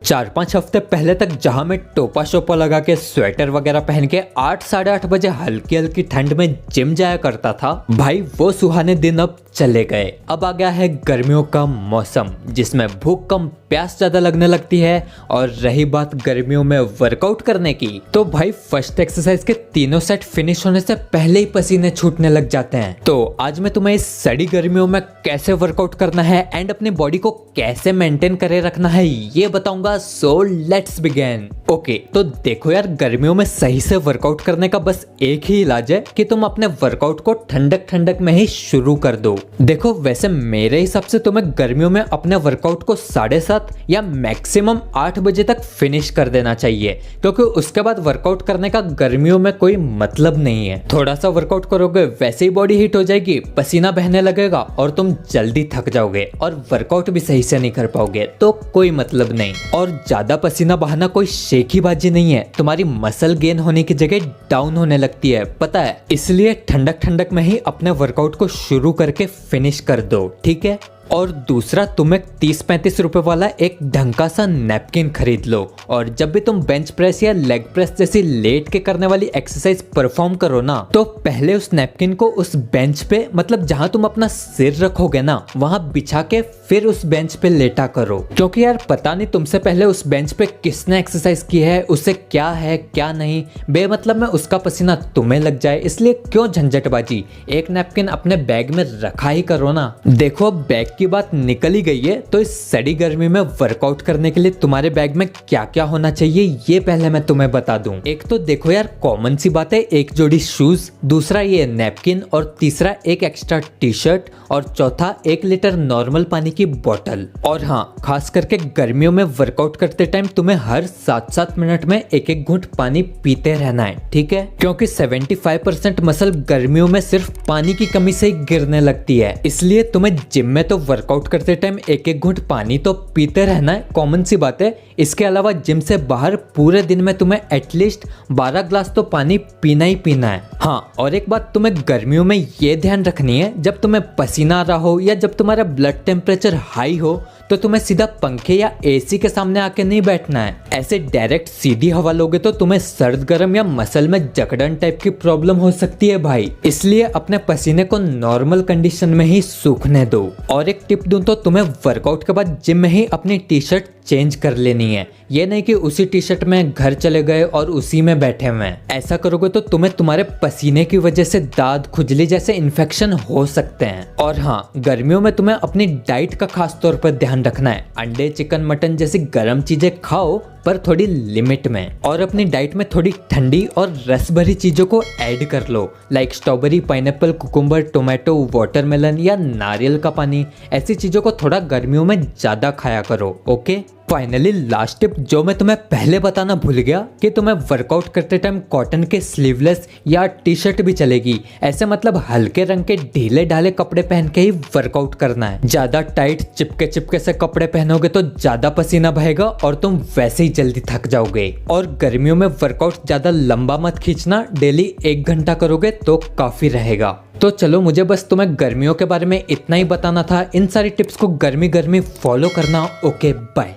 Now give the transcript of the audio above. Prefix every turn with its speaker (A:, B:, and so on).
A: 4-5 हफ्ते पहले तक जहां मैं टोपा शोपा लगा के स्वेटर वगैरह पहन के 8 साढ़े 8 बजे हल्की हल्की ठंड में जिम जाया करता था, भाई वो सुहाने दिन अब चले गए। अब आ गया है गर्मियों का मौसम जिसमें भूख कम प्यास ज्यादा लगने लगती है। और रही बात गर्मियों में वर्कआउट करने की, तो भाई फर्स्ट एक्सरसाइज के तीनों सेट फिनिश होने से पहले ही पसीने छूटने लग जाते हैं। तो आज मैं तुम्हें इस सड़ी गर्मियों में कैसे वर्कआउट करना है एंड अपनी बॉडी को कैसे मेंटेन करे रखना है ये बताऊंगा। So let's begin. ओके, तो देखो यार, गर्मियों में सही से वर्कआउट करने का बस एक ही इलाज है कि तुम अपने वर्कआउट को ठंडक ठंडक में ही शुरू कर दो। देखो वैसे मेरे हिसाब से तुम्हें गर्मियों में अपने वर्कआउट को 7:30 या मैक्सिमम 8 बजे तक फिनिश कर देना चाहिए, क्योंकि उसके बाद वर्कआउट करने का गर्मियों में कोई मतलब नहीं है। थोड़ा सा वर्कआउट करोगे वैसे ही बॉडी हीट हो जाएगी, पसीना बहने लगेगा और तुम जल्दी थक जाओगे और वर्कआउट भी सही से नहीं कर पाओगे, तो कोई मतलब नहीं। और ज्यादा पसीना बहाना कोई शेखी बाजी नहीं है, तुम्हारी मसल गेन होने की जगह डाउन होने लगती है, पता है। इसलिए ठंडक ठंडक में ही अपने वर्कआउट को शुरू करके फिनिश कर दो, ठीक है। और दूसरा, तुम्हें 30-35 रुपए वाला एक ढंग का सा नैपकिन खरीद लो, और जब भी तुम बेंच प्रेस या लेग प्रेस जैसी लेट के करने वाली एक्सरसाइज परफॉर्म करो ना, तो पहले उस नैपकिन को उस बेंच पे, मतलब जहां तुम अपना सिर रखोगे ना, वहां बिछा के फिर उस बेंच पे लेटा करो। क्योंकि यार पता नहीं तुमसे पहले उस बेंच पे किसने एक्सरसाइज की है, उससे क्या है क्या नहीं, बेमतलब में उसका पसीना तुम्हें लग जाए, इसलिए क्यों झंझटबाजी। एक नैपकिन अपने बैग में रखा ही करो ना। देखो बैग की बात निकल ही गई है, तो इस सड़ी गर्मी में वर्कआउट करने के लिए तुम्हारे बैग में क्या क्या होना चाहिए ये पहले मैं तुम्हें बता दूं। एक तो देखो यार, कॉमन सी बात है, एक जोड़ी शूज, दूसरा ये नैपकिन, और तीसरा एक एक्स्ट्रा टी शर्ट, और चौथा 1 लीटर नॉर्मल पानी की बोतल। और हाँ, खास करके गर्मियों में वर्कआउट करते टाइम तुम्हें हर 7-7 मिनट में एक घूंट पानी पीते रहना है, ठीक है। क्योंकि 75% मसल गर्मियों में सिर्फ पानी की कमी से ही गिरने लगती है, इसलिए तुम्हें जिम में तो वर्कआउट करते टाइम एक घूंट पानी तो पीते रहना है, कॉमन सी बात है। इसके अलावा जिम से बाहर पूरे दिन में तुम्हें एटलीस्ट 12 ग्लास तो पानी पीना ही पीना है। हाँ, और एक बात तुम्हें गर्मियों में ये ध्यान रखनी है, जब तुम्हें पसीना आ रहा हो या जब तुम्हारा ब्लड टेम्परेचर हाई हो, तो तुम्हें सीधा पंखे या एसी के सामने आके नहीं बैठना है। ऐसे डायरेक्ट सीधी हवा लोगे तो तुम्हें सर्द गर्म या मसल में जकड़न टाइप की प्रॉब्लम हो सकती है भाई। इसलिए अपने पसीने को नॉर्मल कंडीशन में ही सूखने दो। और एक टिप दूं तो तुम्हें वर्कआउट के बाद जिम में ही अपनी टी शर्ट चेंज कर लेनी है। ये नहीं कि उसी टी शर्ट में घर चले गए और उसी में बैठे हुए हैं। ऐसा करोगे तो तुम्हें तुम्हारे पसीने की वजह से दाद, खुजली जैसे इन्फेक्शन हो सकते हैं। और हाँ, गर्मियों में तुम्हें अपनी डाइट का खास तौर पर ध्यान रखना है। अंडे, चिकन, मटन जैसी गर्म चीजें खाओ, पर थोड़ी लिमिट में। और अपनी डाइट में थोड़ी ठंडी और रस भरी चीजों को ऐड कर लो, like strawberry, pineapple, cucumber, tomato, watermelon या नारियल का पानी। ऐसी चीजों को थोड़ा गर्मियों में ज्यादा खाया करो, ओके। फाइनली लास्ट टिप जो मैं तुम्हें पहले बताना भूल गया, कि तुम्हें वर्कआउट करते टाइम कॉटन के स्लीवलेस या टी शर्ट भी चलेगी। ऐसे मतलब हल्के रंग के ढीले ढाले कपड़े पहन के ही वर्कआउट करना है। ज्यादा टाइट चिपके चिपके से कपड़े पहनोगे तो ज्यादा पसीना बहेगा और तुम वैसे ही जल्दी थक जाओगे। और गर्मियों में वर्कआउट ज्यादा लंबा मत खींचना, डेली 1 घंटा करोगे तो काफी रहेगा। तो चलो, मुझे बस तुम्हें गर्मियों के बारे में इतना ही बताना था। इन सारी टिप्स को गर्मी गर्मी फॉलो करना। Okay, bye.